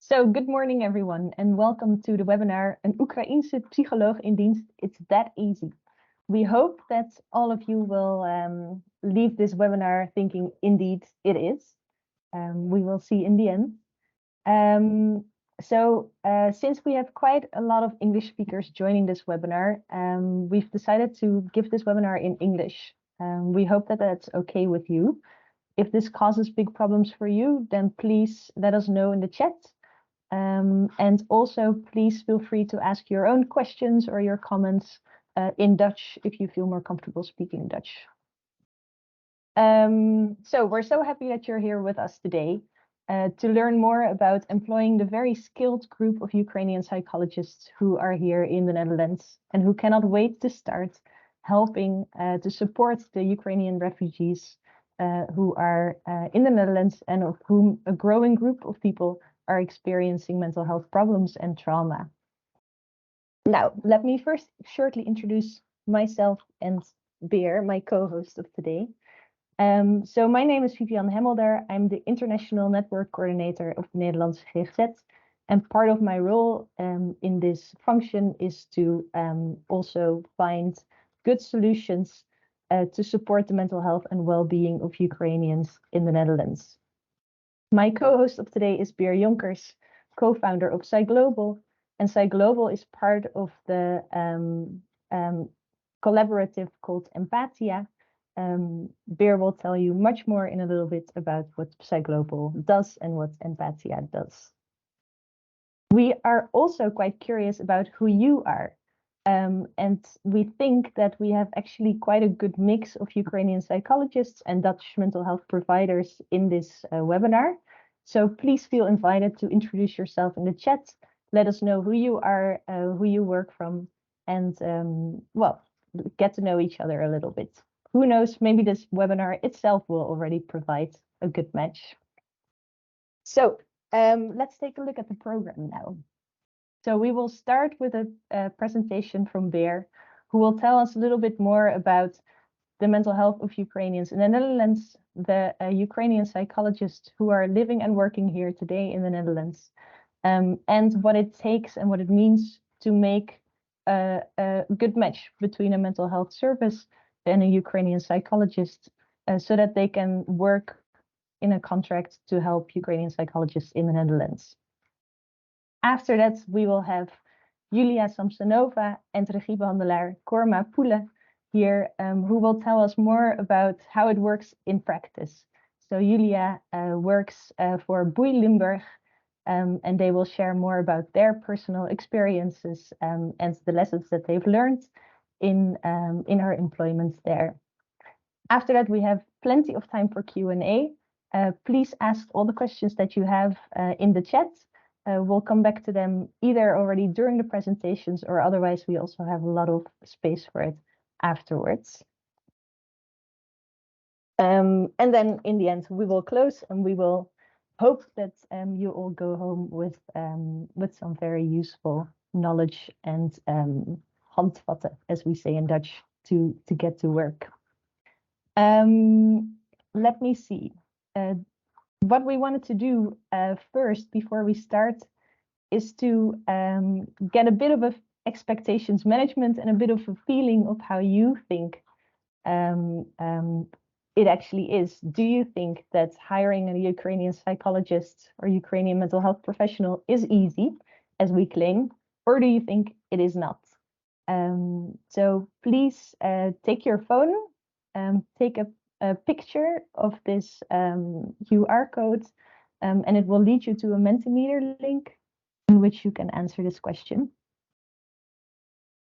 So good morning, everyone, and welcome to the webinar, Een Oekraïense psycholoog in dienst. It's that easy. We hope that all of you will leave this webinar thinking, indeed, it is. We will see in the end. Since we have quite a lot of English speakers joining this webinar, we've decided to give this webinar in English. We hope that that's okay with you. If this causes big problems for you, then please let us know in the chat. And also, please feel free to ask your own questions or your comments in Dutch if you feel more comfortable speaking Dutch. So we're so happy that you're here with us today to learn more about employing the very skilled group of Ukrainian psychologists who are here in the Netherlands and who cannot wait to start helping to support the Ukrainian refugees who are in the Netherlands, and of whom a growing group of people are experiencing mental health problems and trauma. Now, let me first shortly introduce myself and Beer, my co-host of today. So my name is Vivian Hemmelder. I'm the International Network Coordinator of the Nederlandse GGZ. And part of my role in this function is to also find good solutions to support the mental health and well-being of Ukrainians in the Netherlands. My co-host of today is Beer Jonkers, co-founder of PsyGlobal, and PsyGlobal is part of the collaborative called Empathia. Beer will tell you much more in a little bit about what PsyGlobal does and what Empathia does. We are also quite curious about who you are. And we think that we have actually quite a good mix of Ukrainian psychologists and Dutch mental health providers in this webinar. So please feel invited to introduce yourself in the chat. Let us know who you are, who you work from, and well, get to know each other a little bit. Who knows, maybe this webinar itself will already provide a good match. So let's take a look at the program now. So we will start with a presentation from Beer, who will tell us a little bit more about the mental health of Ukrainians in the Netherlands, the Ukrainian psychologists who are living and working here today in the Netherlands, and what it takes and what it means to make a good match between a mental health service and a Ukrainian psychologist so that they can work in a contract to help Ukrainian psychologists in the Netherlands. After that, we will have Julia Samsonova and regiebehandelaar Korma Poele here, who will tell us more about how it works in practice. So Julia works for Boei Limburg, and they will share more about their personal experiences and the lessons that they've learned in her employment there. After that, we have plenty of time for Q&A. Please ask all the questions that you have in the chat. We'll come back to them either already during the presentations, or otherwise we also have a lot of space for it afterwards. And then in the end, we will close and we will hope that you all go home with some very useful knowledge and handvatten, as we say in Dutch, to get to work. Let me see. What we wanted to do first, before we start, is to get a bit of expectations management and a bit of a feeling of how you think it actually is. Do you think that hiring a Ukrainian psychologist or Ukrainian mental health professional is easy, as we claim, or do you think it is not? So please take your phone, take a picture of this QR code, and it will lead you to a Mentimeter link in which you can answer this question.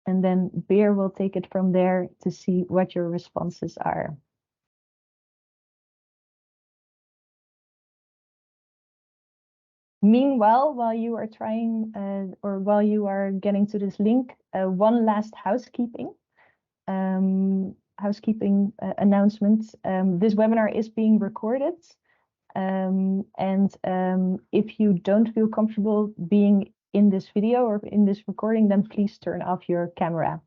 And then Beer will take it from there to see what your responses are. Meanwhile, while you are trying or while you are getting to this link, one last housekeeping announcement. This webinar is being recorded. And if you don't feel comfortable being in this video or in this recording, then please turn off your camera.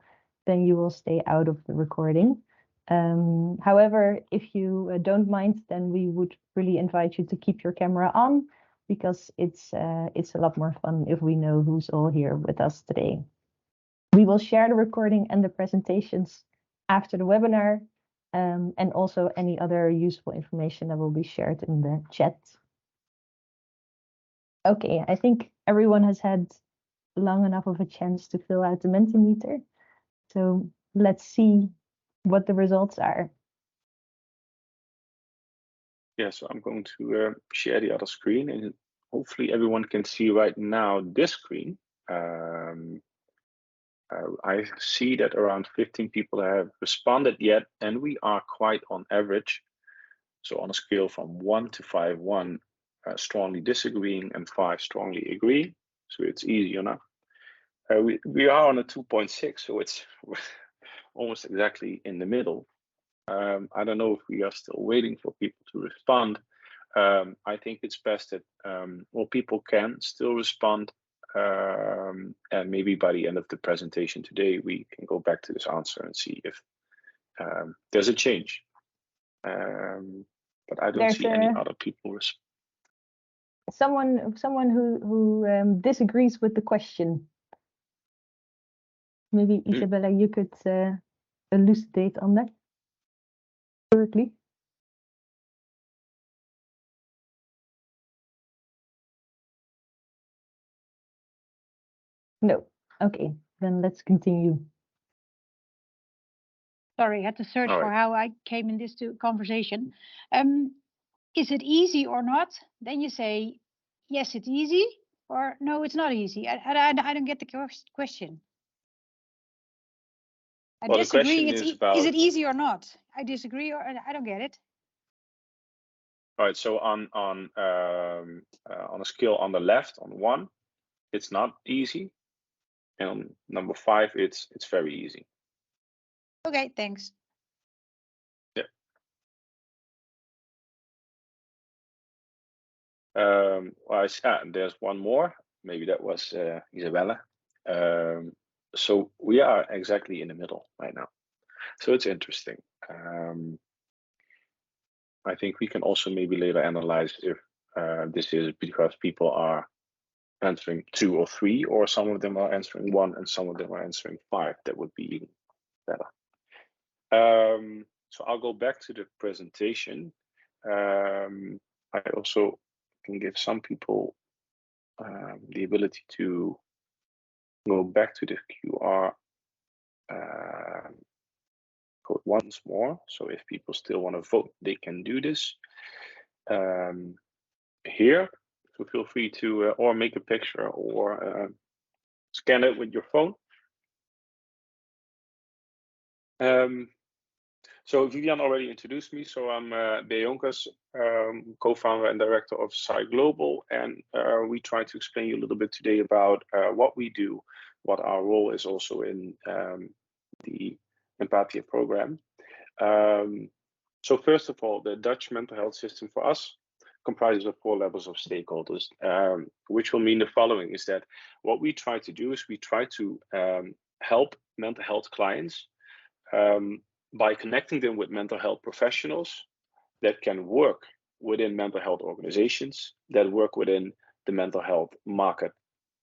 Then you will stay out of the recording. However, if you don't mind, then we would really invite you to keep your camera on because it's a lot more fun if we know who's all here with us today. We will share the recording and the presentations after the webinar, and also any other useful information that will be shared in the chat. Okay, I think everyone has had long enough of a chance to fill out the Mentimeter. So let's see what the results are. Yeah, so I'm going to share the other screen, and hopefully everyone can see right now this screen. I see that around 15 people have responded yet, and we are quite on average. So on a scale from 1 to 5, 1 strongly disagreeing and 5 strongly agree. So it's easy enough. We are on a 2.6, so it's almost exactly in the middle. I don't know if we are still waiting for people to respond. I think it's best that well, people can still respond, and maybe by the end of the presentation today, we can go back to this answer and see if there's a change. But I don't see any other people. Someone who disagrees with the question. Maybe Isabella, you could elucidate on that shortly. No. Okay, then let's continue. Sorry, I had to search for how I came in this conversation. Is it easy or not? Then you say, yes, it's easy, or no, it's not easy. I don't get the question. I disagree. Is it easy or not? I disagree, or I don't get it. All right. So on a scale on the left, on 1, it's not easy, and on number 5, it's very easy. Okay, thanks. Yeah. Well, there's one more. Maybe that was Isabella. So we are exactly in the middle right now. So it's interesting. I think we can also maybe later analyze if this is because people are answering 2 or 3, or some of them are answering 1 and some of them are answering 5. That would be even better. So I'll go back to the presentation. I also can give some people the ability to go back to the QR code once more. So if people still want to vote, they can do this here. So feel free to or make a picture or scan it with your phone. So Vivian already introduced me. So I'm Bejonkas, co-founder and director of PsyGlobal, and we try to explain you a little bit today about what we do, what our role is also in the Empathia program. So first of all, the Dutch mental health system for us comprises of 4 levels of stakeholders, which will mean the following: is that what we try to do is we try to help mental health clients by connecting them with mental health professionals that can work within mental health organizations, that work within the mental health market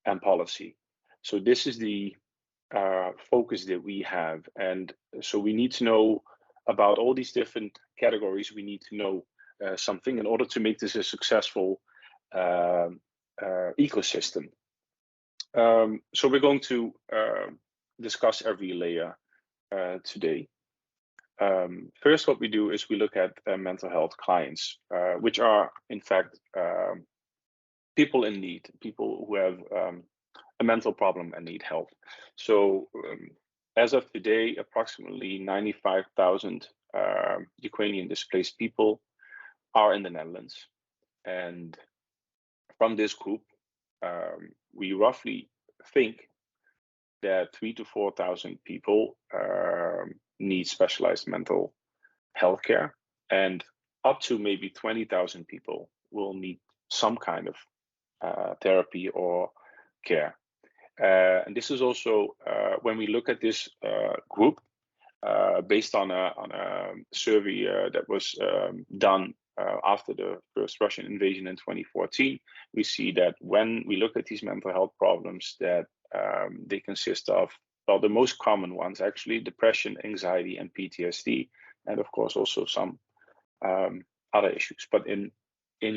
and policy. So this is the focus that we have. And so we need to know about all these different categories. We need to know something in order to make this a successful ecosystem. So we're going to discuss every layer today. First, what we do is we look at mental health clients, which are in fact people in need, people who have a mental problem and need help. So as of today, approximately 95,000 Ukrainian displaced people are in the Netherlands. And from this group, we roughly think that 3,000 to 4,000 people need specialized mental health care, and up to maybe 20,000 people will need some kind of therapy or care. And this is also when we look at this group based on a survey that was done after the first Russian invasion in 2014, we see that when we look at these mental health problems, that they consist of, well, the most common ones actually, depression, anxiety, and PTSD, and of course also some other issues. But in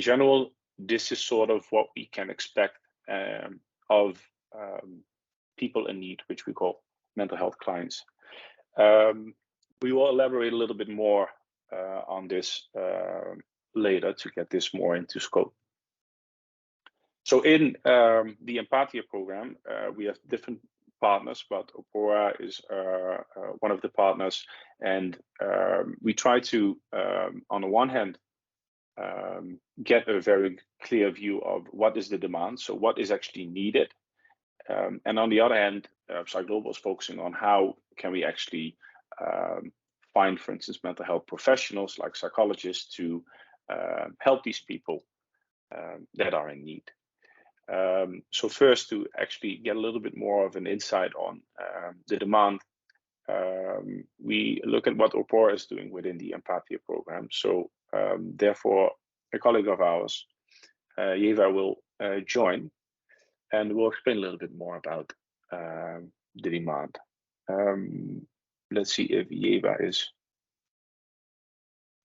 general, this is sort of what we can expect of people in need, which we call mental health clients. We will elaborate a little bit more on this later to get this more into scope. So in the Empathia program, we have different partners, but Opora is one of the partners, and we try to, on the one hand, get a very clear view of what is the demand, so what is actually needed, and on the other hand, PsyGlobal is focusing on how can we actually find, for instance, mental health professionals like psychologists to help these people that are in need. So first, to actually get a little bit more of an insight on the demand, we look at what Opora is doing within the Empathia program. So therefore, a colleague of ours, Yeva, will join, and we'll explain a little bit more about the demand. Let's see if Yeva is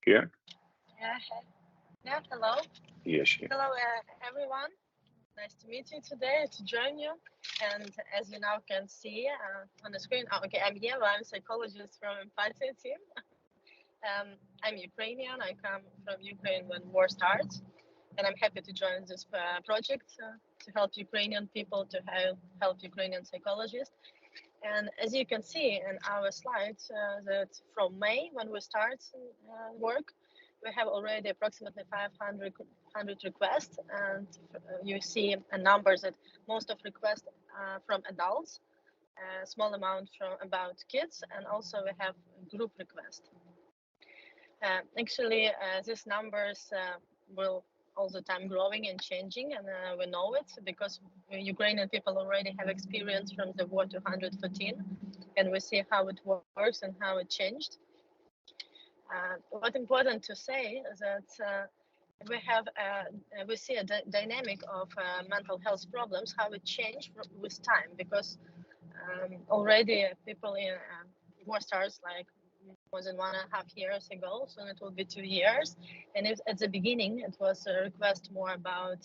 here. Yeah, hello. Yes. Hello, everyone. Nice to meet you today, to join you. And as you now can see on the screen, okay, I'm Yeva, I'm a psychologist from Empathia team. I'm Ukrainian, I come from Ukraine when war starts, and I'm happy to join this project to help Ukrainian people, to help Ukrainian psychologists. And as you can see in our slides, that from May, when we start work, we have already approximately 500 requests, and you see numbers that most of requests are from adults, a small amount from about kids, and also we have group requests. Actually, these numbers will all the time growing and changing, and we know it because Ukrainian people already have experience from the war 214, and we see how it works and how it changed. What's important to say is that we see a dynamic of mental health problems, how it changed with time, because already people in war starts like more than 1.5 years ago, so it will be 2 years. And at the beginning, it was a request more about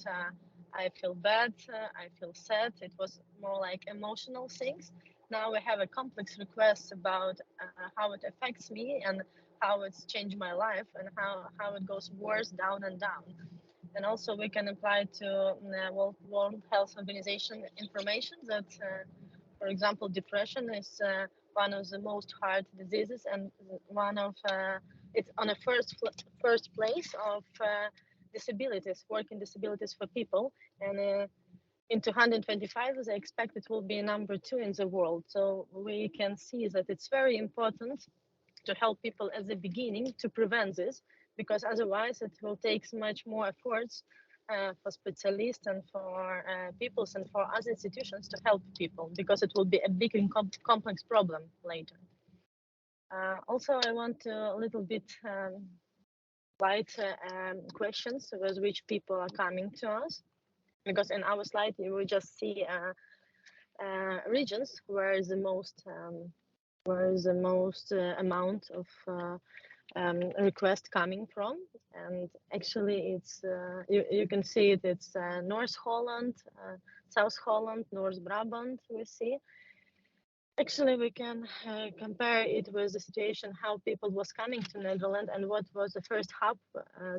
I feel bad, I feel sad. It was more like emotional things. Now we have a complex request about how it affects me and how it's changed my life and how it goes worse down and down. And also we can apply to World Health Organization information that, for example, depression is one of the most hard diseases, and one of it's on a first place of disabilities, working disabilities for people. And in 2025, they expect it will be number 2 in the world. So we can see that it's very important to help people at the beginning to prevent this, because otherwise it will take much more efforts for specialists and for people and for other institutions to help people, because it will be a big and complex problem later. Also, I want to a little bit light questions with which people are coming to us, because in our slide you will just see regions where the most amount of request coming from. And actually it's you can see it, it's North Holland, South Holland, North Brabant. We see actually we can compare it with the situation how people was coming to Netherlands and what was the first hub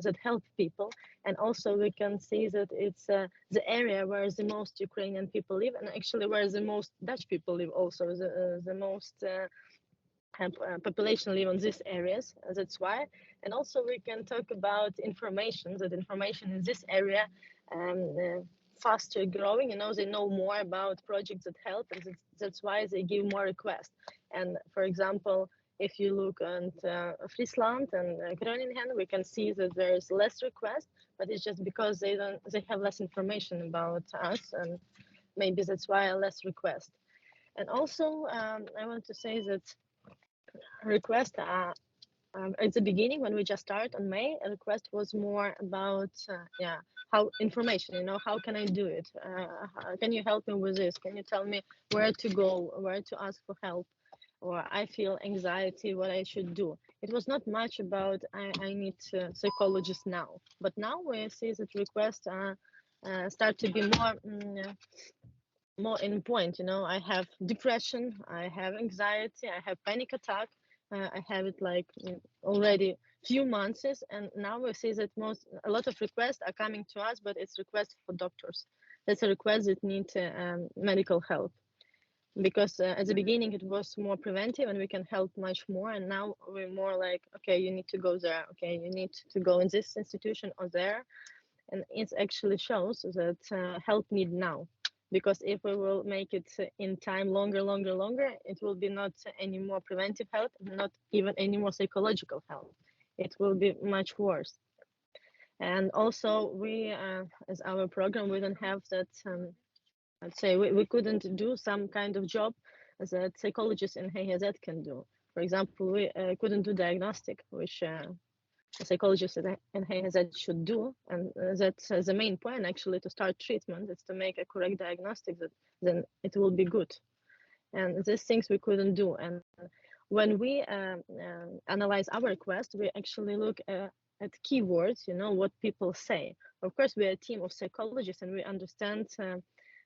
that helped people. And also we can see that it's the area where the most Ukrainian people live, and actually where the most Dutch people live also. The most population live in these areas, that's why. And also we can talk about information, that information in this area faster growing, they know more about projects that help, and that's why they give more requests. And for example, if you look at Friesland and Groningen, we can see that there is less requests, but it's just because they have less information about us, and maybe that's why less requests. And also I want to say that requests are at the beginning, when we just started on May, a request was more about how information, how can I do it? Can you help me with this? Can you tell me where to go, where to ask for help? Or I feel anxiety, what I should do. It was not much about I need a psychologist now, but now we see that requests start to be more in point. I have depression, I have anxiety, I have panic attack. I have it like already few months, and now we see that a lot of requests are coming to us, but it's requests for doctors. That's a request that need medical help, because at the beginning it was more preventive and we can help much more, and now we're more like, okay, you need to go there, okay, you need to go in this institution or there, and it actually shows that help need now. Because if we will make it in time longer, it will be not any more preventive help, not even any more psychological help. It will be much worse. And also we, as our program, we don't have that, I'd say we couldn't do some kind of job that psychologists in HHZ can do. For example, we couldn't do diagnostic, which a psychologist in HHZ should do, and that's the main point actually to start treatment, is to make a correct diagnostic, that then it will be good. And these things we couldn't do. And when we analyze our request, we actually look at keywords, what people say. Of course, we're a team of psychologists and we understand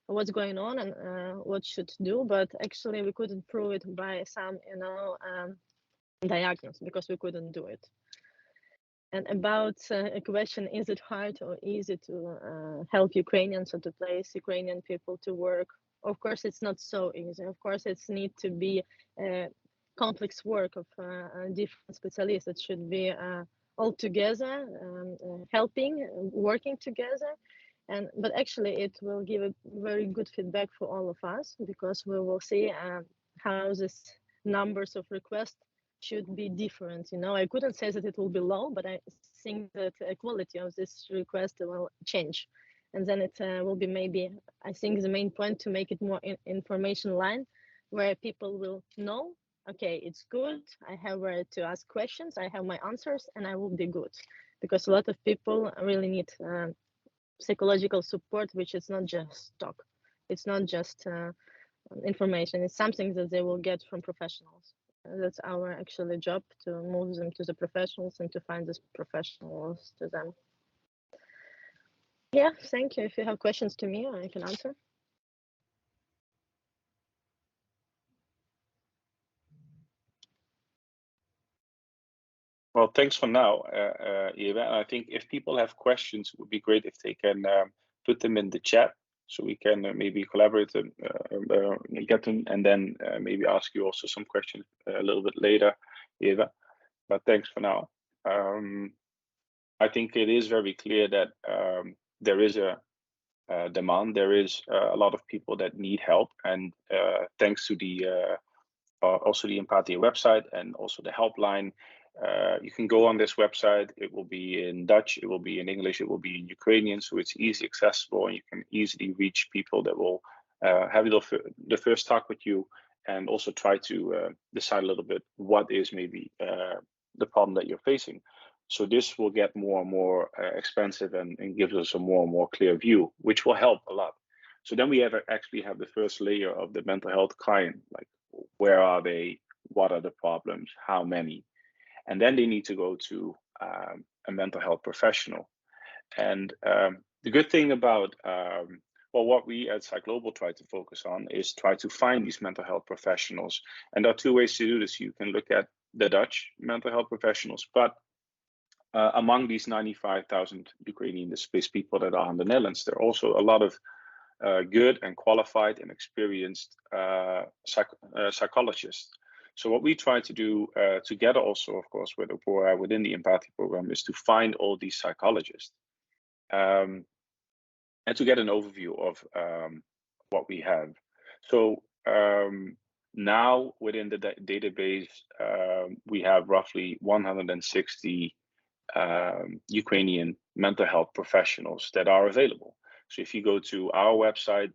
what's going on and what should do, but actually we couldn't prove it by some, diagnosis, because we couldn't do it. And about a question, is it hard or easy to help Ukrainians or to place Ukrainian people to work? Of course, it's not so easy. Of course, it's need to be complex work of different specialists that should be all together, helping, working together. But actually, it will give a very good feedback for all of us, because we will see how this numbers of requests should be different. I couldn't say that it will be low, but I think that the quality of this request will change, and then it will be maybe, I think the main point, to make it more information line, where people will know, okay, it's good, I have where to ask questions, I have my answers, and I will be good. Because a lot of people really need psychological support, which is not just talk, it's not just information, it's something that they will get from professionals. That's our actually job, to move them to the professionals and to find these professionals to them. Yeah, thank you. If you have questions to me, I can answer. Well, thanks for now, Eva. And I think if people have questions, it would be great if they can put them in the chat, so we can maybe collaborate and get them, and then maybe ask you also some questions a little bit later, Eva. But thanks for now. I think it is very clear that there is a demand. There is a lot of people that need help, and thanks to the also the Empathia website and also the helpline. You can go on this website. It will be in Dutch, it will be in English, it will be in Ukrainian, so it's easy accessible, and you can easily reach people that will have the first talk with you, and also try to decide a little bit what is maybe the problem that you're facing. So this will get more and more expensive, and gives us a more and more clear view, which will help a lot. So then we actually have the first layer of the mental health client, like where are they, what are the problems, how many, and then they need to go to a mental health professional. And the good thing about well, what we at PsyGlobal try to focus on is try to find these mental health professionals. And there are two ways to do this. You can look at the Dutch mental health professionals, but among these 95,000 Ukrainian displaced people that are in the Netherlands, there are also a lot of good and qualified and experienced psychologists. So what we try to do together also, of course, with Opora within the Empathia program, is to find all these psychologists and to get an overview of what we have. So now within the database, we have roughly 160 Ukrainian mental health professionals that are available. So if you go to our website,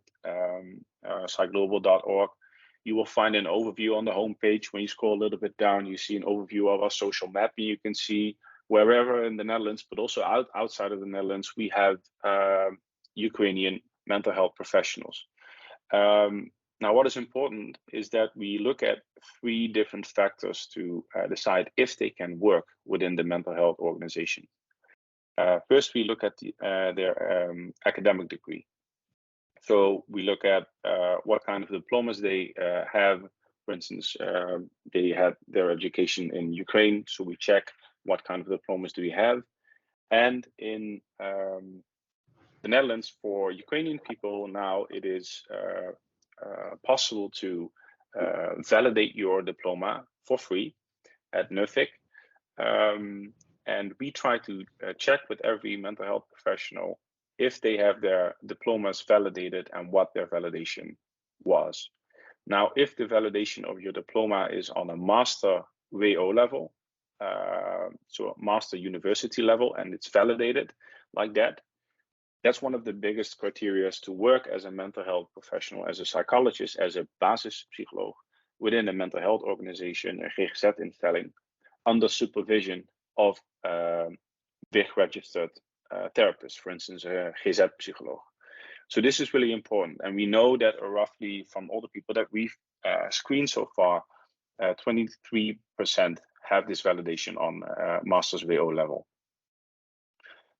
psyglobal.org, you will find an overview on the homepage. When you scroll a little bit down, you see an overview of our social map, and you can see wherever in the Netherlands, but also outside of the Netherlands, we have Ukrainian mental health professionals. Now, what is important is that we look at 3 different factors to decide if they can work within the mental health organization. First, we look at their academic degree. So we look at what kind of diplomas they have. For instance, they had their education in Ukraine, so we check what kind of diplomas do we have. And in the Netherlands, for Ukrainian people now, it is possible to validate your diploma for free at NUFIC. And we try to check with every mental health professional if they have their diplomas validated and what their validation was. Now, if the validation of your diploma is on a master WO level, so a master university level, and it's validated like that, that's one of the biggest criteria to work as a mental health professional, as a psychologist, as a basispsycholoog within a mental health organization, a GGZ-instelling, under supervision of WIG-registered therapists, for instance, a GZ-psycholoog. So this is really important. And we know that roughly from all the people that we've screened so far, 23% have this validation on master's WO level.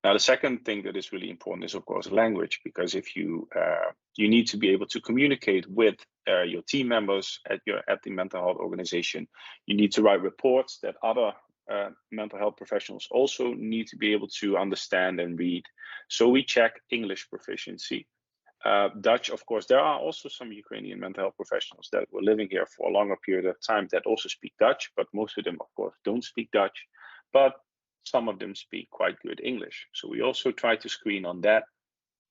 Now, the second thing that is really important is, of course, language, because if you need to be able to communicate with your team members at the mental health organization. You need to write reports that other mental health professionals also need to be able to understand and read. So we check English proficiency. Dutch, of course, there are also some Ukrainian mental health professionals that were living here for a longer period of time that also speak Dutch, but most of them, of course, don't speak Dutch. But some of them speak quite good English. So we also try to screen on that.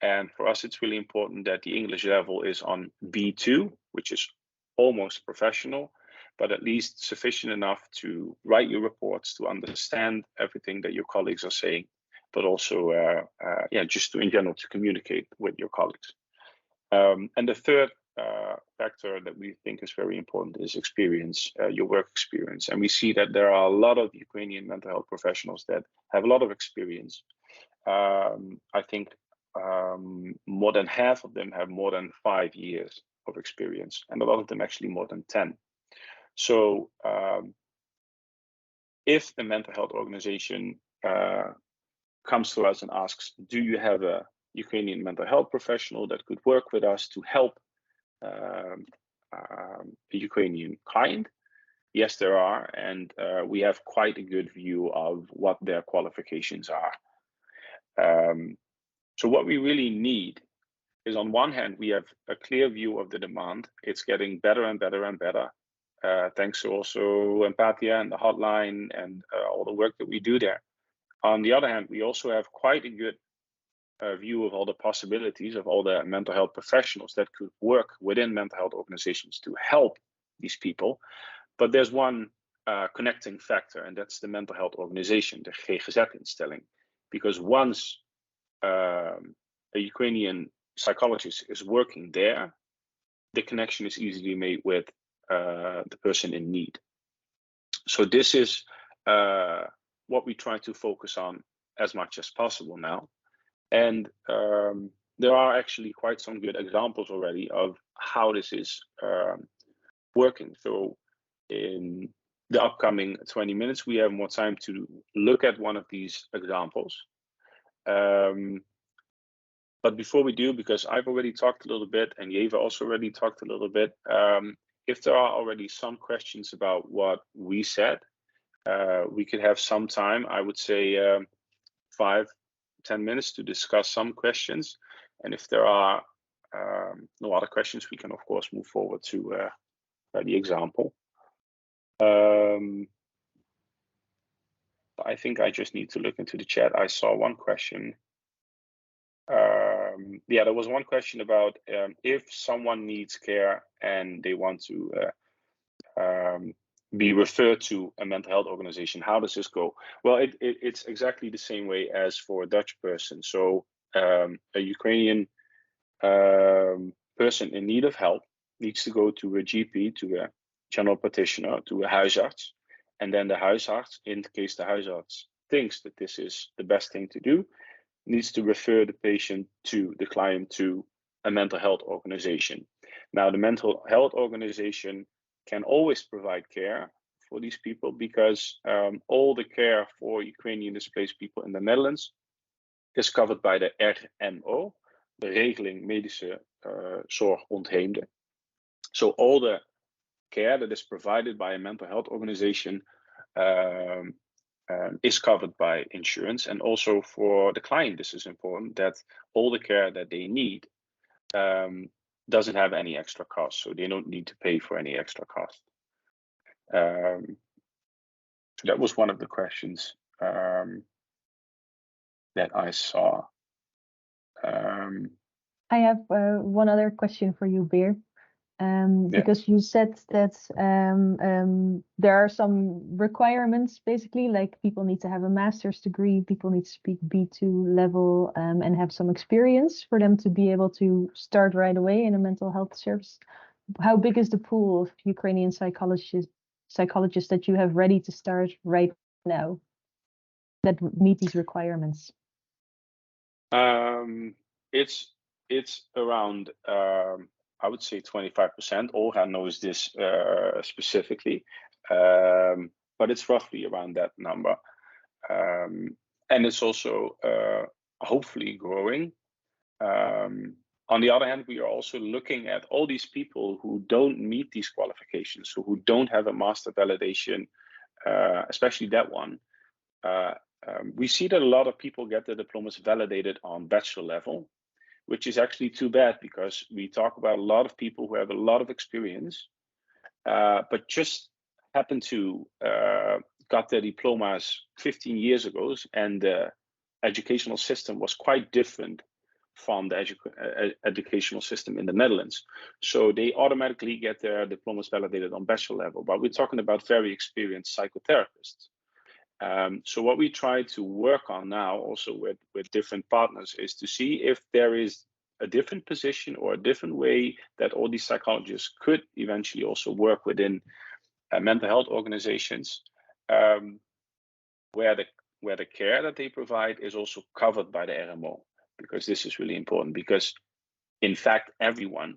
And for us, it's really important that the English level is on B2, which is almost professional, but at least sufficient enough to write your reports, to understand everything that your colleagues are saying, but also, just in general, to communicate with your colleagues. And the third factor that we think is very important is experience, your work experience. And we see that there are a lot of Ukrainian mental health professionals that have a lot of experience. I think more than half of them have more than 5 years of experience, and a lot of them actually more than 10. So if the mental health organization comes to us and asks, do you have a Ukrainian mental health professional that could work with us to help a Ukrainian client? Yes, there are, and we have quite a good view of what their qualifications are. So what we really need is, on one hand, we have a clear view of the demand. It's getting better and better and better, thanks to also Empathia and the hotline and all the work that we do there. On the other hand, we also have quite a good view of all the possibilities of all the mental health professionals that could work within mental health organizations to help these people. But there's one connecting factor, and that's the mental health organization, the GGZ-instelling. Because once a Ukrainian psychologist is working there, the connection is easily made with the person in need. So this is what we try to focus on as much as possible now. And there are actually quite some good examples already of how this is working. So in the upcoming 20 minutes, we have more time to look at one of these examples. But before we do, because I've already talked a little bit and Yeva also already talked a little bit, if there are already some questions about what we said, we could have some time, I would say 5-10 minutes to discuss some questions. And if there are no other questions, we can of course move forward to the example. I think I just need to look into the chat. I saw one question. Yeah, there was one question about if someone needs care and they want to be referred to a mental health organization, how does this go? Well, it's exactly the same way as for a Dutch person. So a Ukrainian person in need of help needs to go to a GP, to a general practitioner, to a huisarts, and then the huisarts, in case the huisarts thinks that this is the best thing to do, needs to refer the patient to the client to a mental health organization. Now, the mental health organization can always provide care for these people because all the care for Ukrainian displaced people in the Netherlands is covered by the RMO, the Regeling Medische Zorg Ontheemden. So all the care that is provided by a mental health organization is covered by insurance. And also for the client, this is important, that all the care that they need doesn't have any extra cost, so they don't need to pay for any extra cost. So that was one of the questions that I saw. I have one other question for you, Beer. Because you said that there are some requirements, basically, like people need to have a master's degree, people need to speak B2 level and have some experience for them to be able to start right away in a mental health service. How big is the pool of Ukrainian psychologists that you have ready to start right now that meet these requirements? It's around I would say 25%. Olga knows this specifically, but it's roughly around that number. And it's also hopefully growing. On the other hand, we are also looking at all these people who don't meet these qualifications, so who don't have a master validation, especially that one. We see that a lot of people get their diplomas validated on bachelor level, which is actually too bad because we talk about a lot of people who have a lot of experience, but just happen to got their diplomas 15 years ago, and the educational system was quite different from the educational system in the Netherlands. So they automatically get their diplomas validated on bachelor level, but we're talking about very experienced psychotherapists. So what we try to work on now also with different partners is to see if there is a different position or a different way that all these psychologists could eventually also work within mental health organizations, where the care that they provide is also covered by the RMO, because this is really important, because in fact everyone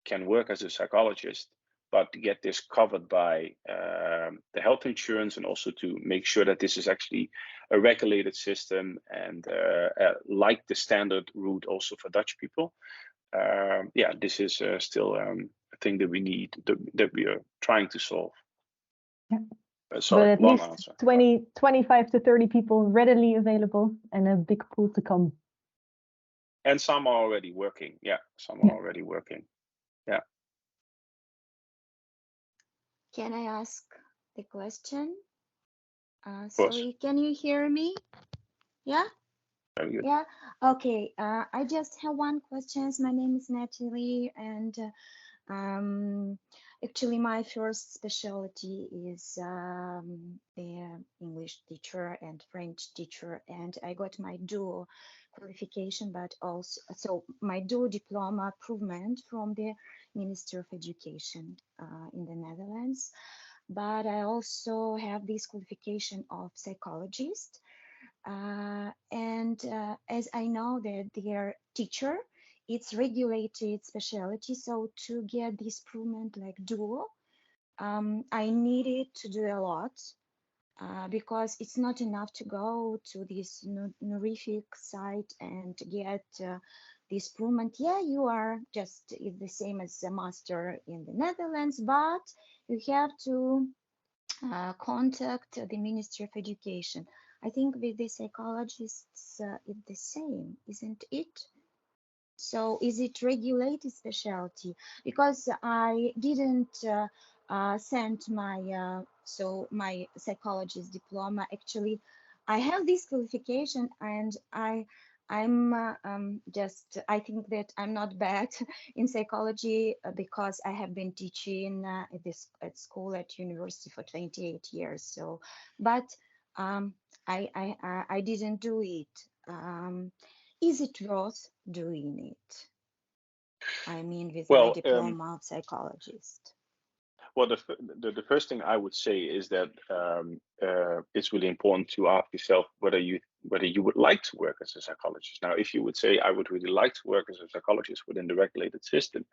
can work as a psychologist, but to get this covered by the health insurance, and also to make sure that this is actually a regulated system and like the standard route also for Dutch people. Yeah, this is still a thing that we need, that we are trying to solve. Yeah. Sorry, but at least 25 to 30 people readily available and a big pool to come. And some are already working. Yeah, some are already working. Yeah. Can I ask the question? Sorry, can you hear me? Yeah? Very good. Yeah, okay. I just have one question. My name is Natalie, and actually my first specialty is English teacher and French teacher, and I got my dual qualification, but also my dual diploma improvement from the Ministry of Education in the Netherlands. But I also have this qualification of psychologist, and as I know that their teacher, it's regulated specialty, so to get this improvement like dual, I needed to do a lot because it's not enough to go to this honorific site and get this improvement. Yeah, you are just the same as a master in the Netherlands, but you have to contact the Ministry of Education. I think with the psychologists, it's the same, isn't it? So is it regulated specialty? Because I didn't send my my psychologist diploma. Actually, I have this qualification, and I think that I'm not bad in psychology because I have been teaching at school at university for 28 years. So, but I didn't do it. Is it worth doing it? I mean, with Well, my diploma of psychologist? Well, the first thing I would say is that it's really important to ask yourself whether you would like to work as a psychologist. Now, if you would say I would really like to work as a psychologist within the regulated system,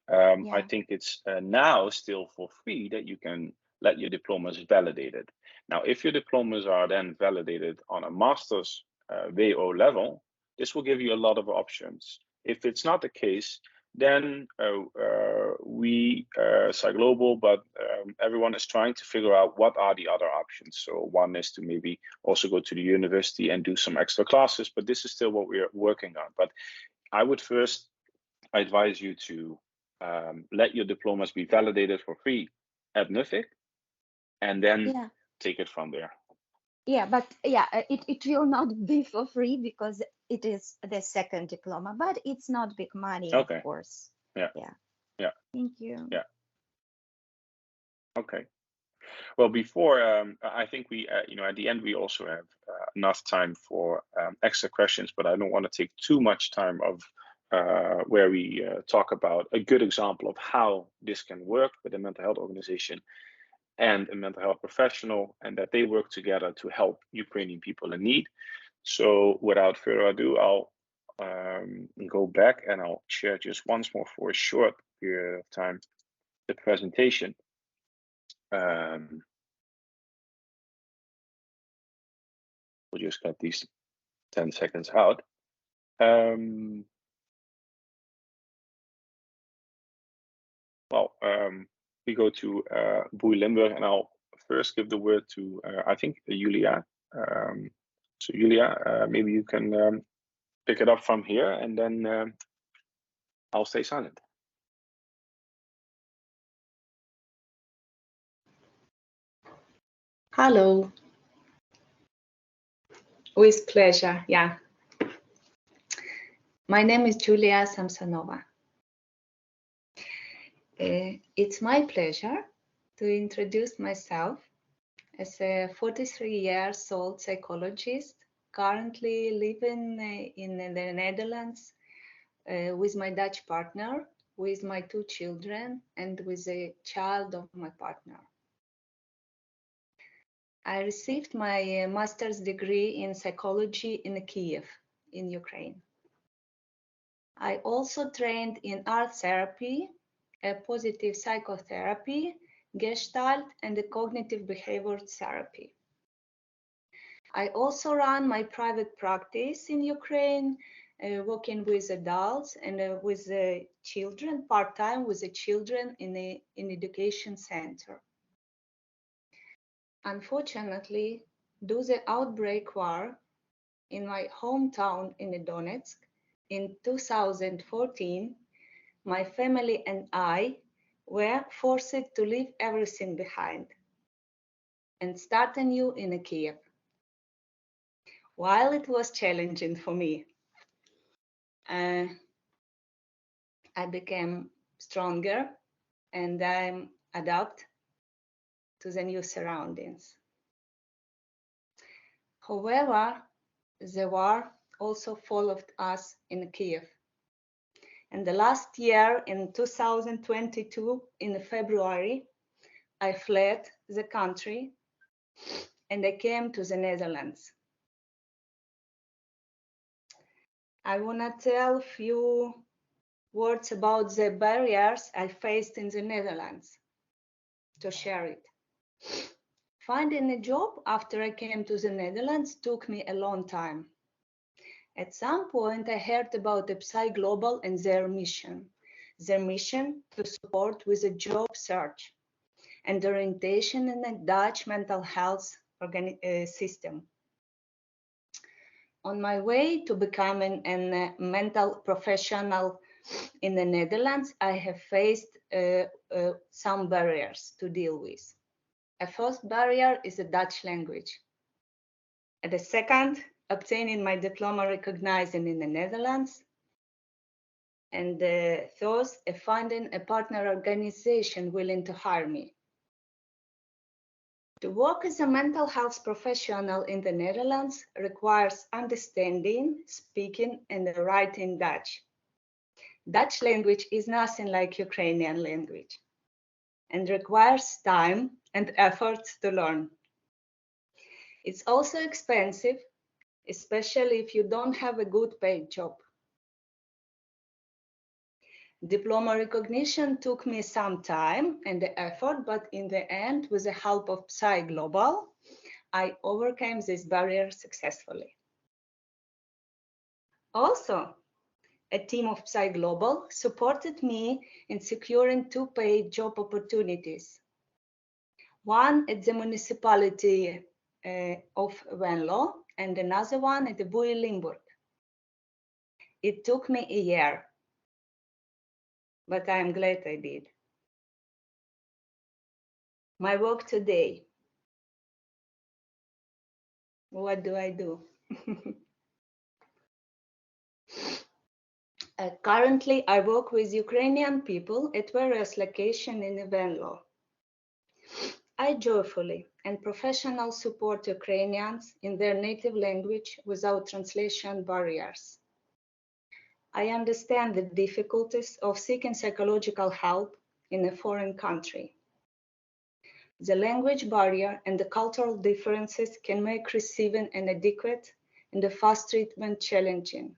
I think it's now still for free that you can let your diplomas validated. Now, if your diplomas are then validated on a master's WO level, this will give you a lot of options. If it's not the case, then we, PsyGlobal, but everyone is trying to figure out what are the other options. So one is to maybe also go to the university and do some extra classes, but this is still what we're working on. But I would first advise you to let your diplomas be validated for free at NUFIC, and then take it from there. Yeah, but yeah, it will not be for free because it is the second diploma, but it's not big money, Okay. Of course. Yeah. Thank you. Yeah. Okay. Well, before I think we, at the end we also have enough time for extra questions, but I don't want to take too much time of where we talk about a good example of how this can work with a mental health organization and a mental health professional, and that they work together to help Ukrainian people in need. So without further ado, I'll go back and I'll share just once more for a short period of time the presentation. We'll just cut these 10 seconds out. We go to Boei Limburg, and I'll first give the word to, I think, Julia. So Julia, maybe you can pick it up from here, and then I'll stay silent. Hello. With pleasure, yeah. My name is Julia Samsonova. It's my pleasure to introduce myself as a 43-year-old psychologist, currently living in the Netherlands with my Dutch partner, with my 2 children, and with a child of my partner. I received my master's degree in psychology in Kiev, in Ukraine. I also trained in art therapy, positive psychotherapy, Gestalt, and the cognitive behavior therapy. I also run my private practice in Ukraine, working with adults and with children, part-time with the children in an education center. Unfortunately, due to the outbreak war in my hometown in Donetsk in 2014, my family and I were forced to leave everything behind and start anew in Kiev. While it was challenging for me, I became stronger and I adapt to the new surroundings. However, the war also followed us in Kiev. And the last year, in 2022, in February, I fled the country and I came to the Netherlands. I want to tell a few words about the barriers I faced in the Netherlands to share it. Finding a job after I came to the Netherlands took me a long time. At some point, I heard about the PsyGlobal and their mission to support with a job search and orientation in the Dutch mental health system. On my way to becoming a mental professional in the Netherlands, I have faced some barriers to deal with. A first barrier is the Dutch language. And the second, obtaining my diploma recognized in the Netherlands. And the third, finding a partner organization willing to hire me. To work as a mental health professional in the Netherlands requires understanding, speaking, and writing Dutch. Dutch language is nothing like Ukrainian language and requires time and effort to learn. It's also expensive, especially if you don't have a good paid job. Diploma recognition took me some time and effort, but in the end, with the help of PsyGlobal, I overcame this barrier successfully. Also, a team of PsyGlobal supported me in securing 2 paid job opportunities. One at the municipality of Venlo and another one at the Buy Limburg. It took me a year, but I am glad I did. My work today. What do I do? Currently, I work with Ukrainian people at various locations in Venlo. I joyfully and professionally support Ukrainians in their native language without translation barriers. I understand the difficulties of seeking psychological help in a foreign country. The language barrier and the cultural differences can make receiving an adequate and a fast treatment challenging.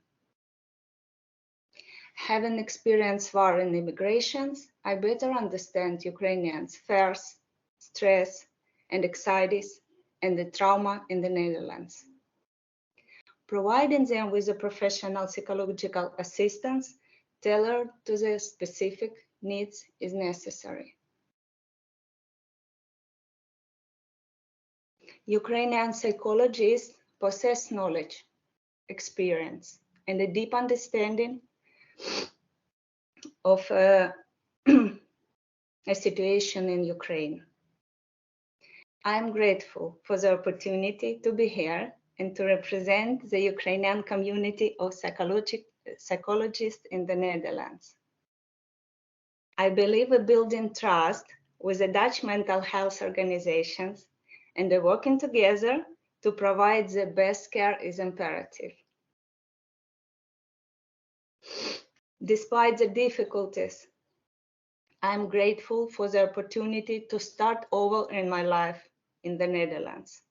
Having experienced war and immigrations, I better understand Ukrainians' fears, stress, and anxieties, and the trauma in the Netherlands. Providing them with a professional psychological assistance tailored to their specific needs is necessary. Ukrainian psychologists possess knowledge, experience, and a deep understanding of a situation in Ukraine. I am grateful for the opportunity to be here and to represent the Ukrainian community of psychologists in the Netherlands. I believe in building trust with the Dutch mental health organizations, and working together to provide the best care is imperative. Despite the difficulties, I am grateful for the opportunity to start over in my life in the Netherlands.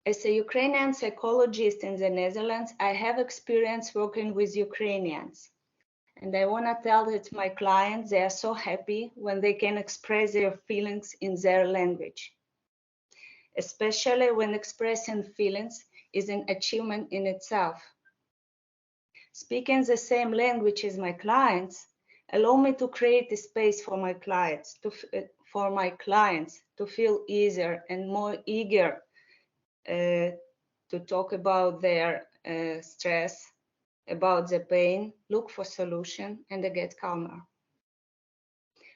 As a Ukrainian psychologist in the Netherlands, I have experience working with Ukrainians. And I want to tell that my clients, they are so happy when they can express their feelings in their language. Especially when expressing feelings is an achievement in itself. Speaking the same language as my clients allow me to create a space for my clients to feel easier and more eager to talk about their stress, about the pain, look for solution, and get calmer.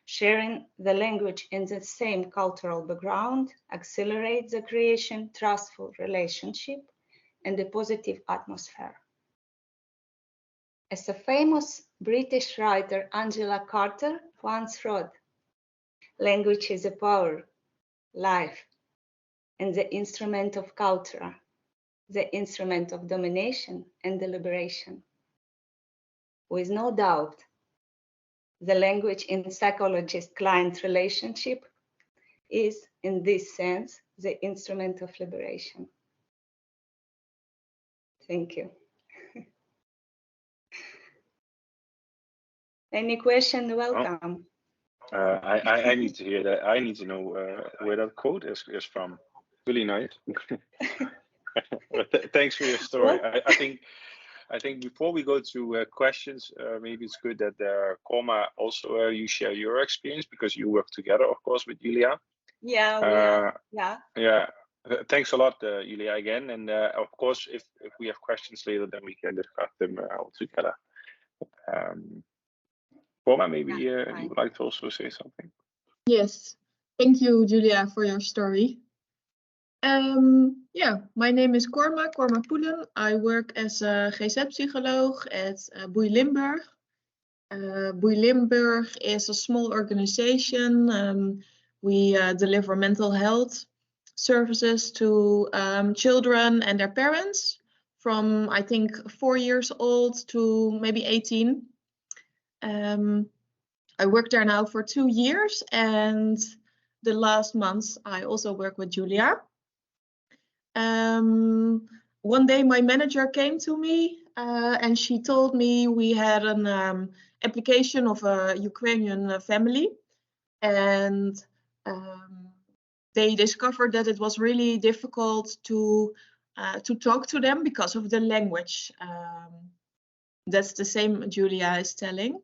Sharing the language in the same cultural background accelerates the creation, trustful relationship, and a positive atmosphere. As a famous British writer, Angela Carter, once wrote, "Language is a power, life, and the instrument of culture, the instrument of domination and deliberation." With no doubt, the language in psychologist-client relationship is, in this sense, the instrument of liberation. Thank you. Any question? Welcome. I need to hear that. I need to know where that quote is from. Really nice. Thanks for your story. I think before we go to questions, maybe it's good that Korma also you share your experience, because you work together, of course, with Julia. Yeah. Yeah. Thanks a lot, Julia, again. And of course, if we have questions later, then we can discuss them all together. Korma, maybe you would like to also say something. Yes. Thank you, Julia, for your story. Yeah, my name is Korma Poelen. I work as a GZ psycholoog at Buy Limburg. Buy Limburg is a small organization. We deliver mental health services to children and their parents from, I think, 4 years old to maybe 18. I worked there now for 2 years, and the last months I also work with Julia. One day my manager came to me and she told me we had an application of a Ukrainian family, and they discovered that it was really difficult to talk to them because of the language. That's the same Julia is telling.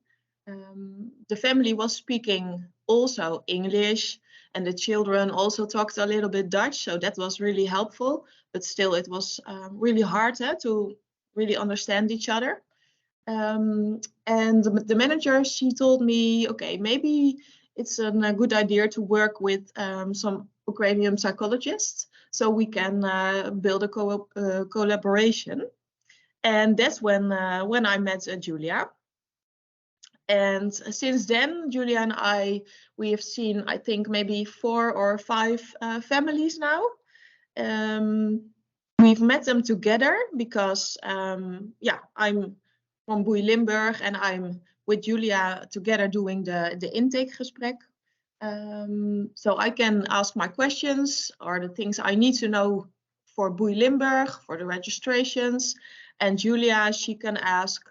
The family was speaking also English, and the children also talked a little bit Dutch, so that was really helpful, but still it was really hard to really understand each other. And the manager, she told me, okay, maybe it's a good idea to work with some Ukrainian psychologists so we can build a collaboration. And that's when I met Julia. And since then, Julia and we have seen, I think, maybe 4 or 5 families now. We've met them together because, yeah, I'm from Boei Limburg and I'm with Julia together doing the intake gesprek. So I can ask my questions or the things I need to know for Boei Limburg, for the registrations. And Julia, she can ask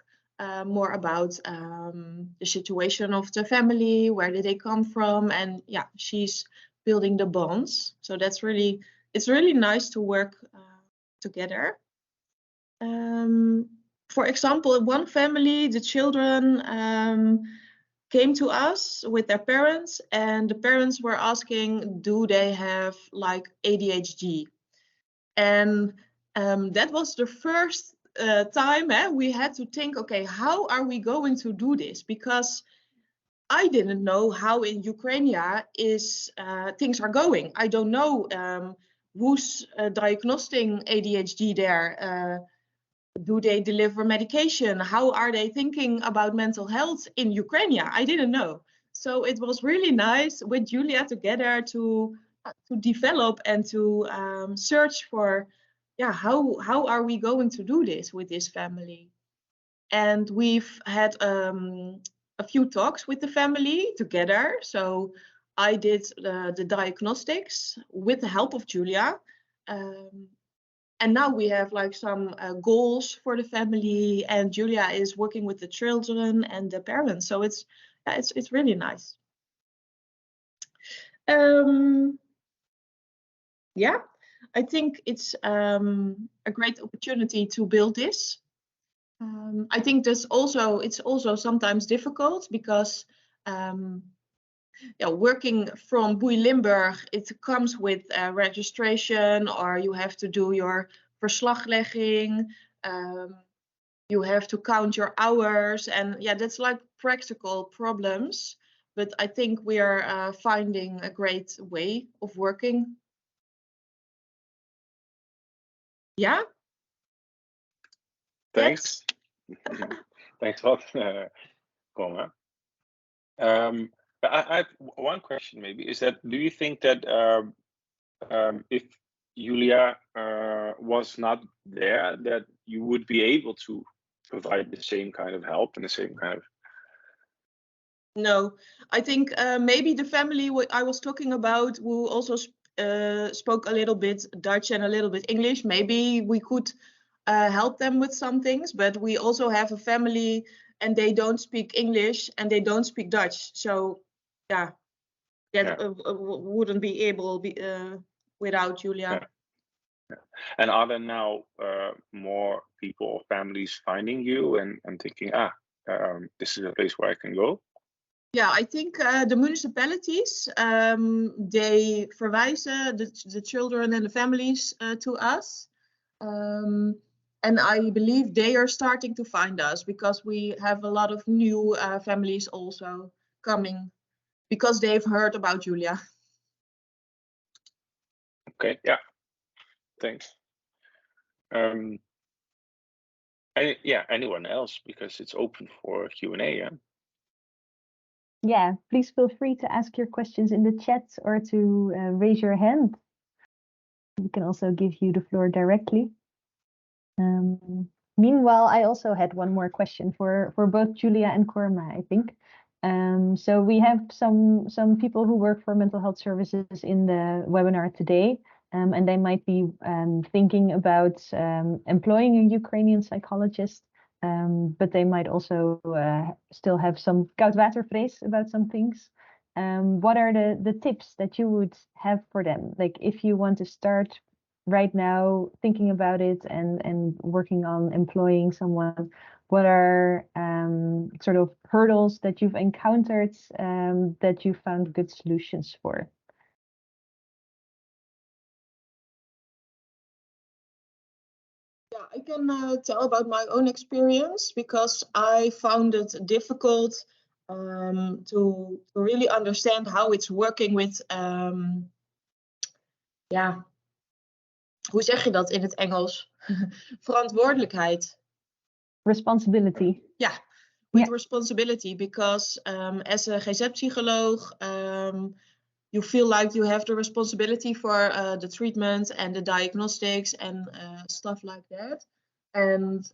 more about the situation of the family, where did they come from, and yeah, she's building the bonds. So that's really, it's really nice to work together. For example, one family, the children came to us with their parents, and the parents were asking, do they have like ADHD? And that was the first time we had to think, okay, how are we going to do this? Because I didn't know how in Ukraine things are going. I don't know who's diagnosing ADHD there. Do they deliver medication? How are they thinking about mental health in Ukraine? I didn't know. So it was really nice with Julia together to develop and to search for, yeah, how are we going to do this with this family? And we've had a few talks with the family together. So I did the diagnostics with the help of Julia. And now we have like some goals for the family, and Julia is working with the children and the parents. So it's really nice. Yeah, I think it's a great opportunity to build this. I think it's also sometimes difficult because yeah, working from Boei Limburg, it comes with registration, or you have to do your verslaglegging. You have to count your hours, and yeah, that's like practical problems. But I think we are finding a great way of working. Yeah. Thanks. Thanks a lot, Koma. I have one question maybe, is that, do you think that if Julia was not there, that you would be able to provide the same kind of help and the same kind of... No, I think maybe the family I was talking about, who also spoke a little bit Dutch and a little bit English, maybe we could help them with some things, but we also have a family and they don't speak English and they don't speak Dutch. So yeah, that wouldn't be able without Julia. Yeah. Yeah. And are there now more people or families finding you and thinking, this is a place where I can go? Yeah, I think the municipalities, they verwijzen the children and the families to us. And I believe they are starting to find us because we have a lot of new families also coming because they've heard about Julia. Okay, yeah, thanks. Anyone else, because it's open for Q&A, yeah? Yeah, please feel free to ask your questions in the chat or to raise your hand. We can also give you the floor directly. Meanwhile, I also had one more question for both Julia and Korma, I think. So we have some people who work for mental health services in the webinar today, and they might be thinking about employing a Ukrainian psychologist, but they might also still have some koudwatervrees about some things. What are the tips that you would have for them? Like if you want to start right now thinking about it and working on employing someone, what are sort of hurdles that you've encountered that you found good solutions for? Yeah, I can tell about my own experience because I found it difficult to really understand how it's working with, ja, hoe zeg je dat in het Engels? Verantwoordelijkheid. Responsibility. Yeah, with responsibility, because as a GZ-psycholoog, you feel like you have the responsibility for the treatment and the diagnostics and stuff like that. And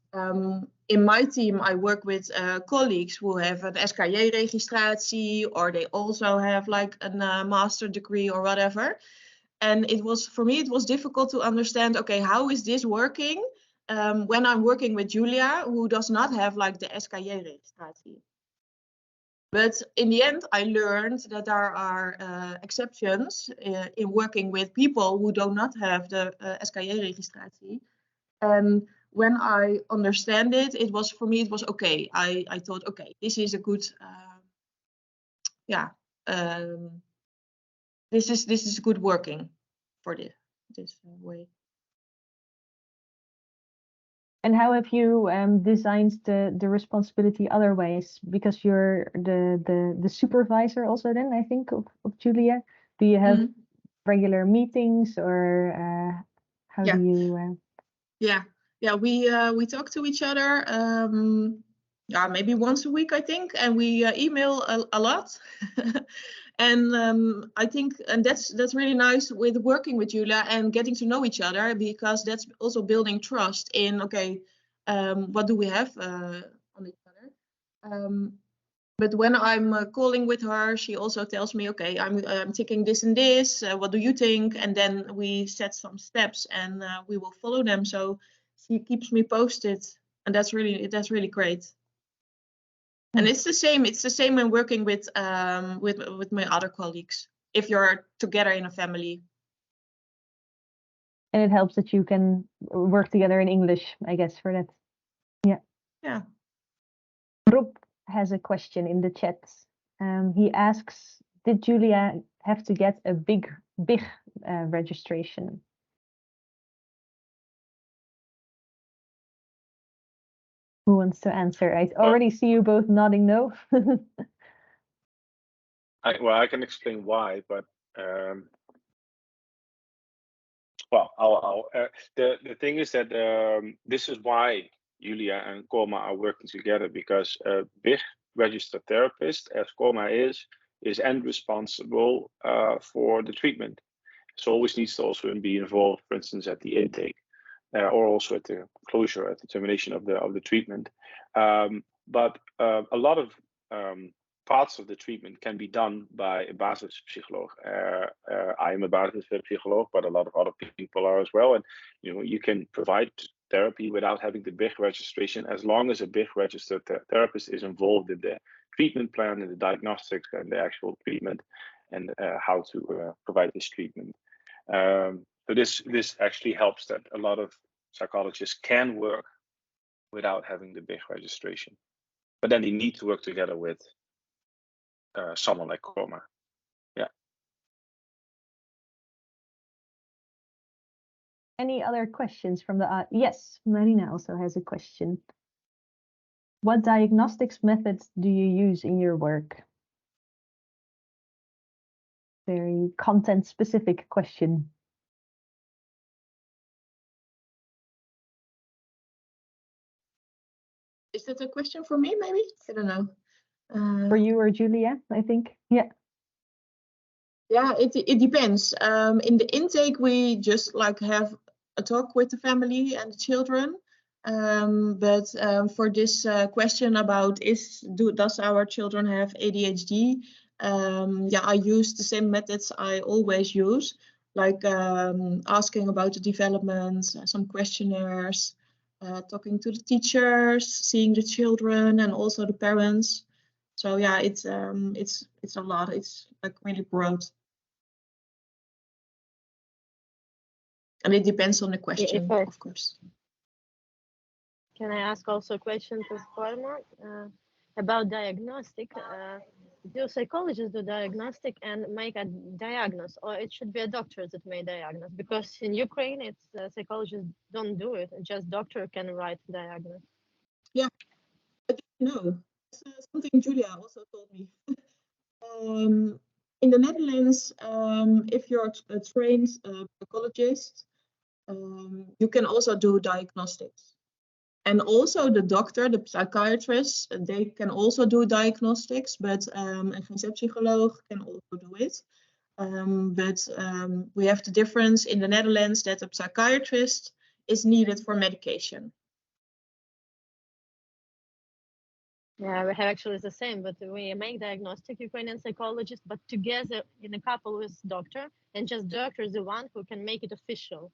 in my team, I work with colleagues who have an SKJ-registratie, or they also have like a master degree or whatever. And it was, for me, it was difficult to understand, okay, how is this working when I'm working with Julia, who does not have like the SKJ-registratie. But in the end, I learned that there are exceptions in working with people who do not have the SKJ-registratie. And when I understand it, it was, for me, it was okay. I thought, okay, this is a good, this is good working for this way. And how have you designed the responsibility other ways? Because you're the supervisor also then, I think, of Julia. Do you have regular meetings, or how do you? Yeah, we talk to each other. Maybe once a week, I think, and we email a lot. And I think, and that's really nice with working with Julia and getting to know each other, because that's also building trust in, okay, what do we have on each other. But when I'm calling with her, she also tells me, okay, I'm ticking this and this. What do you think? And then we set some steps, and we will follow them. So she keeps me posted, and that's really great. And it's the same. It's the same when working with my other colleagues. If you're together in a family. And it helps that you can work together in English, I guess, for that. Yeah. Rob has a question in the chat. He asks, did Julia have to get a big registration? Who wants to answer? I already see you both nodding no. I can explain why, but the thing is that this is why Julia and Korma are working together, because a big registered therapist, as Korma is end responsible for the treatment. So always needs to also be involved, for instance, at the intake. Or also at the closure, at the termination of the treatment. But a lot of parts of the treatment can be done by a basispsycholoog. I am a basispsycholoog, but a lot of other people are as well. And you can provide therapy without having the big registration, as long as a big registered therapist is involved in the treatment plan, in the diagnostics, and the actual treatment, and how to provide this treatment. So this actually helps that a lot of psychologists can work without having the big registration, but then they need to work together with someone like Korma. Yeah. Any other questions from the yes, Marina also has a question. What diagnostics methods do you use in your work? Very content specific question. Is that a question for me, maybe? I don't know. For you or Julia, I think. Yeah. Yeah, it depends. In the intake, we just like have a talk with the family and the children. But for this question about does our children have ADHD, yeah, I use the same methods I always use, like asking about the development, some questionnaires, talking to the teachers, seeing the children and also the parents. So yeah, it's a lot. It's like really broad, and it depends on the question, of course. Can I ask also a question to Forma about diagnostic? Do psychologists do diagnostic and make a diagnosis, or it should be a doctor that may diagnose? Because in Ukraine, it's psychologists don't do it; just doctor can write diagnosis. Yeah, I don't know. It's something Julia also told me. In the Netherlands, if you're a trained psychologist, you can also do diagnostics. And also the doctor, the psychiatrist, they can also do diagnostics, but een psycholoog can also do it. But we have the difference in the Netherlands that a psychiatrist is needed for medication. Yeah, we have actually the same, but we make diagnostic Ukrainian psychologists, but together in a couple with doctor, and just doctor is the one who can make it official.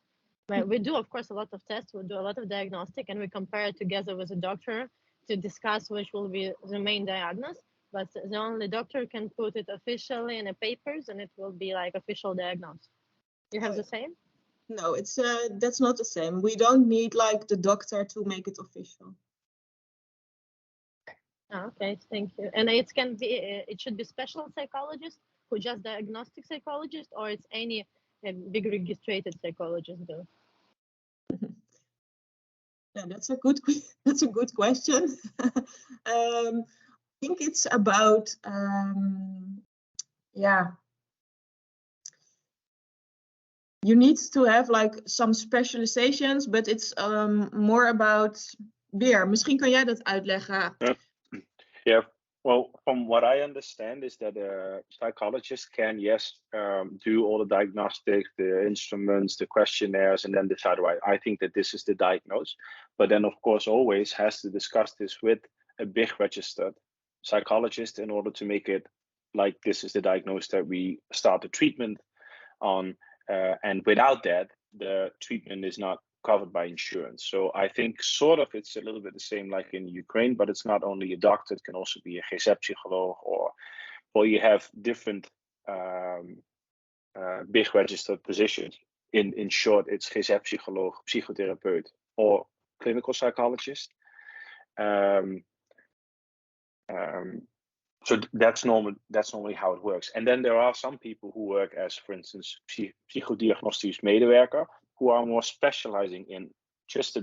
But we do, of course, a lot of tests, we do a lot of diagnostic, and we compare it together with a doctor to discuss which will be the main diagnosis. But the only doctor can put it officially in the papers, and it will be like official diagnosis. You have the same? No, it's that's not the same. We don't need like the doctor to make it official. Oh, okay, thank you. And it can be, it should be special psychologist who just diagnostic psychologist, or it's any big registered psychologist though? Yeah, that's a good question. I think it's about yeah. You need to have like some specializations, but it's more about Beer. Misschien kan jij dat uitleggen. Yeah. Well, from what I understand is that a psychologist can, yes, do all the diagnostics, the instruments, the questionnaires, and then decide, right, I think that this is the diagnosis. But then, of course, always has to discuss this with a big registered psychologist in order to make it like this is the diagnosis that we start the treatment on. And without that, the treatment is not covered by insurance. So I think sort of it's a little bit the same like in Ukraine, but it's not only a doctor, it can also be a psycholoog, or you have different big registered positions. In short, it's psycholoog, psychotherapeut, or clinical psychologist. So that's normally how it works. And then there are some people who work as, for instance, psychodiagnostisch medewerker, who are more specializing in just the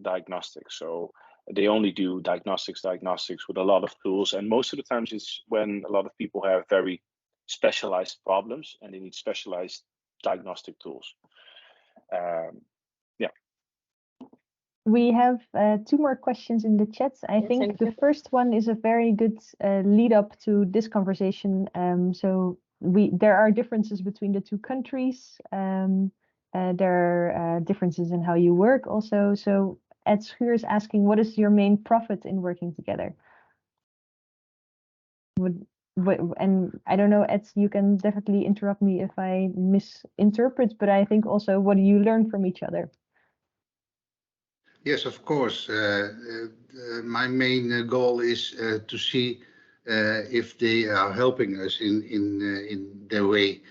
diagnostics. So they only do diagnostics with a lot of tools. And most of the times it's when a lot of people have very specialized problems and they need specialized diagnostic tools. Yeah. We have 2 more questions in the chat. I think the first one is a very good lead up to this conversation. So there are differences between the 2 countries. There are differences in how you work also. So Ed Schuur is asking, what is your main profit in working together? And I don't know, Ed, you can definitely interrupt me if I misinterpret, but I think also, what do you learn from each other? Yes, of course. My main goal is to see if they are helping us in their way.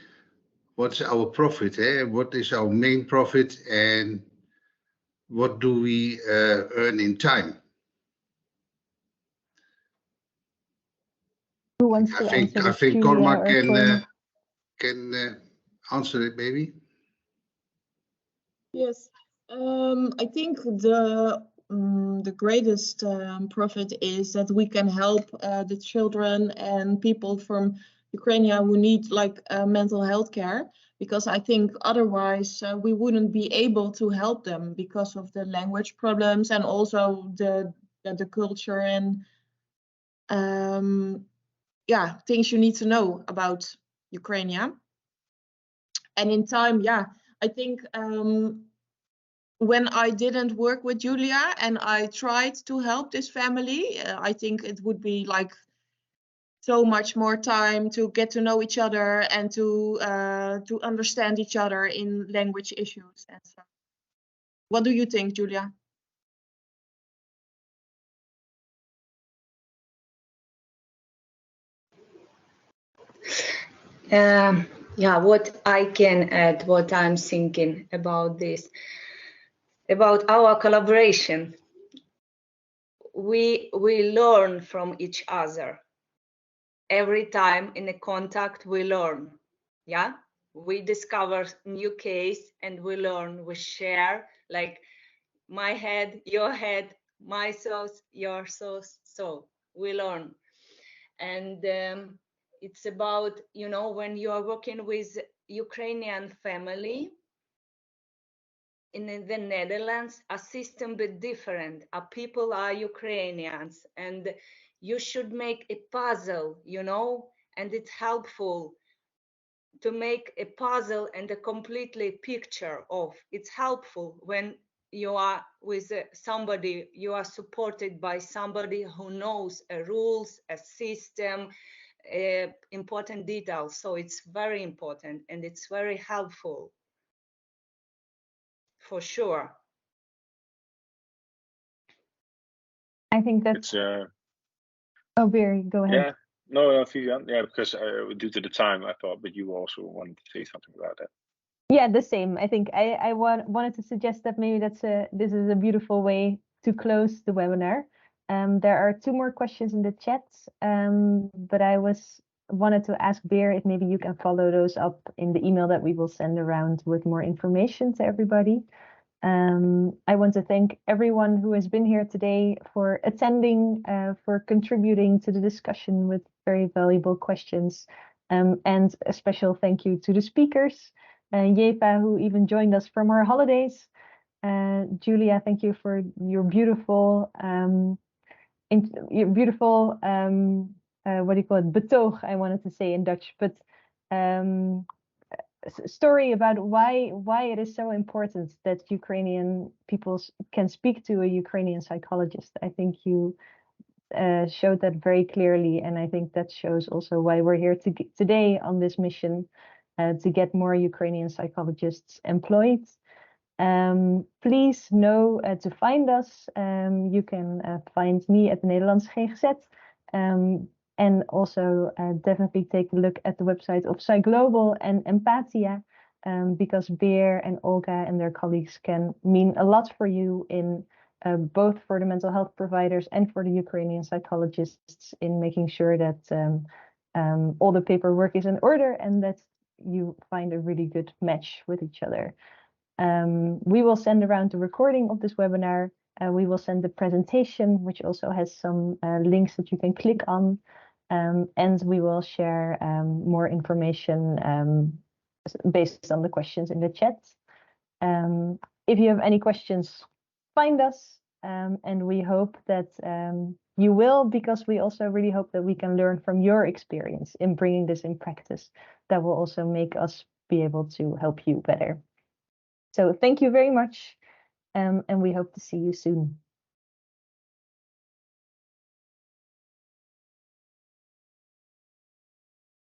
What's our profit? What is our main profit, and what do we earn in time? Who wants to answer? I think Cormac can answer it, maybe. Yes, I think the greatest profit is that we can help the children and people from Ukraine who need like mental health care, because I think otherwise we wouldn't be able to help them because of the language problems and also the culture and things you need to know about Ukraine. And in time, I think when I didn't work with Julia and I tried to help this family, I think it would be like so much more time to get to know each other and to understand each other in language issues and so. What do you think, Julia? Yeah, what I can add, what I'm thinking about this, about our collaboration. We learn from each other. Every time in a contact, we learn. Yeah, we discover new case and we learn. We share, like my head, your head, my thoughts, your thoughts. So we learn, and it's about, you know, when you are working with Ukrainian family in the Netherlands, a system bit different. Our people are Ukrainians, and you should make a puzzle, you know, and it's helpful to make a puzzle and a completely picture of. It's helpful when you are with somebody, you are supported by somebody who knows rules, a system, important details. So it's very important and it's very helpful, for sure. I think that's. Oh, Barry, go ahead. Yeah, no, Vivian. Yeah, because due to the time, I thought, but you also wanted to say something about that. Yeah, the same. I think I wanted to suggest that maybe this is a beautiful way to close the webinar. There are 2 more questions in the chat, but I wanted to ask Beer if maybe you can follow those up in the email that we will send around with more information to everybody. I want to thank everyone who has been here today for attending, for contributing to the discussion with very valuable questions, and a special thank you to the speakers. Yepa, who even joined us from our holidays. Julia, thank you for your beautiful, what do you call it? Betoog, I wanted to say in Dutch, but story about why it is so important that Ukrainian people can speak to a Ukrainian psychologist. I think you showed that very clearly, and I think that shows also why we're here today on this mission. To get more Ukrainian psychologists employed. Please know to find us. You can find me at the Nederlandse GGZ. And also definitely take a look at the website of PsyGlobal and Empathia, because Beer and Olga and their colleagues can mean a lot for you in both for the mental health providers and for the Ukrainian psychologists in making sure that all the paperwork is in order and that you find a really good match with each other. We will send around the recording of this webinar. We will send the presentation, which also has some links that you can click on. And we will share more information based on the questions in the chat. If you have any questions, find us. And we hope that you will, because we also really hope that we can learn from your experience in bringing this in practice. That will also make us be able to help you better. So thank you very much, and we hope to see you soon.